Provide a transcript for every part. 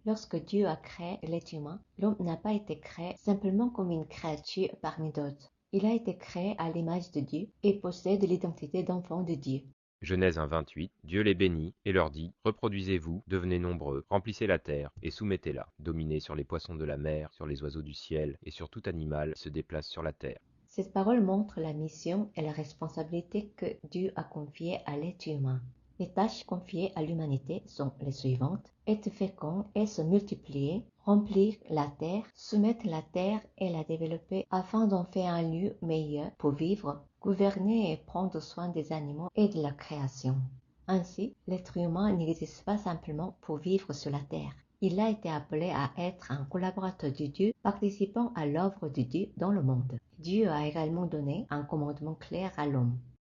Lorsque Dieu a créé l'être humain, l'homme n'a pas été créé simplement comme une créature parmi d'autres. Il a été créé à l'image de Dieu et possède l'identité d'enfant de Dieu. Genèse 1:28, Dieu les bénit et leur dit, reproduisez-vous, devenez nombreux, remplissez la terre et soumettez-la, dominez sur les poissons de la mer, sur les oiseaux du ciel et sur tout animal qui se déplace sur la terre. Cette parole montre la mission et la responsabilité que Dieu a confiée à l'être humain. Les tâches confiées à l'humanité sont les suivantes: être fécond et se multiplier, remplir la terre, soumettre la terre et la développer afin d'en faire un lieu meilleur pour vivre, gouverner et prendre soin des animaux et de la création. Ainsi, l'être humain n'existe pas simplement pour vivre sur la terre. Il a été appelé à être un collaborateur de Dieu, participant à l'œuvre de Dieu dans le monde. Dieu a également donné un commandement clair à l'homme.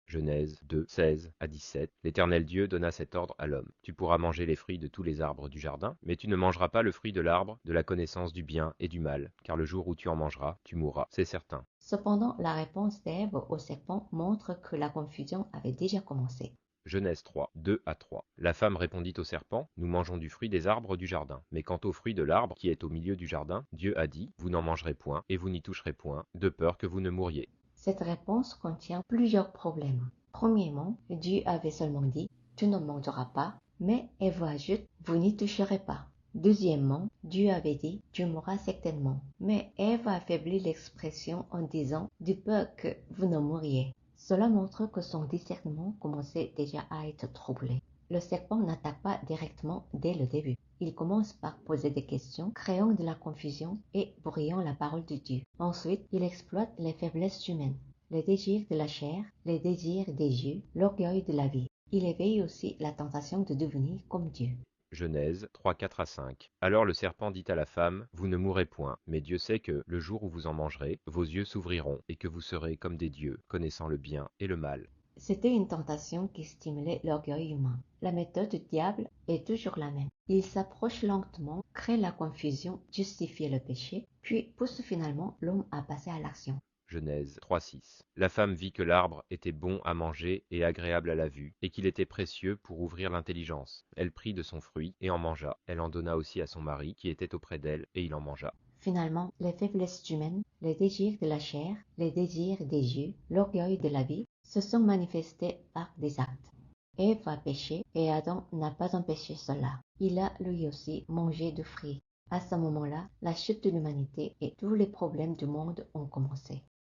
Genèse 2, 16 à 17, l'Éternel Dieu donna cet ordre à l'homme. Tu pourras manger les fruits de tous les arbres du jardin, mais tu ne mangeras pas le fruit de l'arbre de la connaissance du bien et du mal, car le jour où tu en mangeras, tu mourras, c'est certain. Cependant, la réponse d'Ève au serpent montre que la confusion avait déjà commencé. Genèse 3, 2 à 3. La femme répondit au serpent, nous mangeons du fruit des arbres du jardin. Mais quant au fruit de l'arbre qui est au milieu du jardin, Dieu a dit, vous n'en mangerez point, et vous n'y toucherez point, de peur que vous ne mouriez. Cette réponse contient plusieurs problèmes. Premièrement, Dieu avait seulement dit « Tu ne mangeras pas », mais Ève ajoute « Vous n'y toucherez pas ». Deuxièmement, Dieu avait dit « Tu mourras certainement », mais Ève a affaibli l'expression en disant « De peur que vous ne mouriez ». Cela montre que son discernement commençait déjà à être troublé. Le serpent n'attaque pas directement dès le début. Il commence par poser des questions, créant de la confusion et brouillant la parole de Dieu. Ensuite, il exploite les faiblesses humaines, les désirs de la chair, les désirs des yeux, l'orgueil de la vie. Il éveille aussi la tentation de devenir comme Dieu. Genèse 3, 4 à 5. Alors le serpent dit à la femme, vous ne mourrez point, mais Dieu sait que, le jour où vous en mangerez, vos yeux s'ouvriront, et que vous serez comme des dieux, connaissant le bien et le mal. C'était une tentation qui stimulait l'orgueil humain. La méthode du diable est toujours la même. Il s'approche lentement, crée la confusion, justifie le péché, puis pousse finalement l'homme à passer à l'action. Genèse 3, 6. La femme vit que l'arbre était bon à manger et agréable à la vue, et qu'il était précieux pour ouvrir l'intelligence. Elle prit de son fruit et en mangea. Elle en donna aussi à son mari qui était auprès d'elle, et il en mangea. Finalement, les faiblesses humaines, les désirs de la chair, les désirs des yeux, l'orgueil de la vie, se sont manifestés par des actes. Ève a péché et Adam n'a pas empêché cela. Il a lui aussi mangé du fruit. À ce moment-là, la chute de l'humanité et tous les problèmes du monde ont commencé.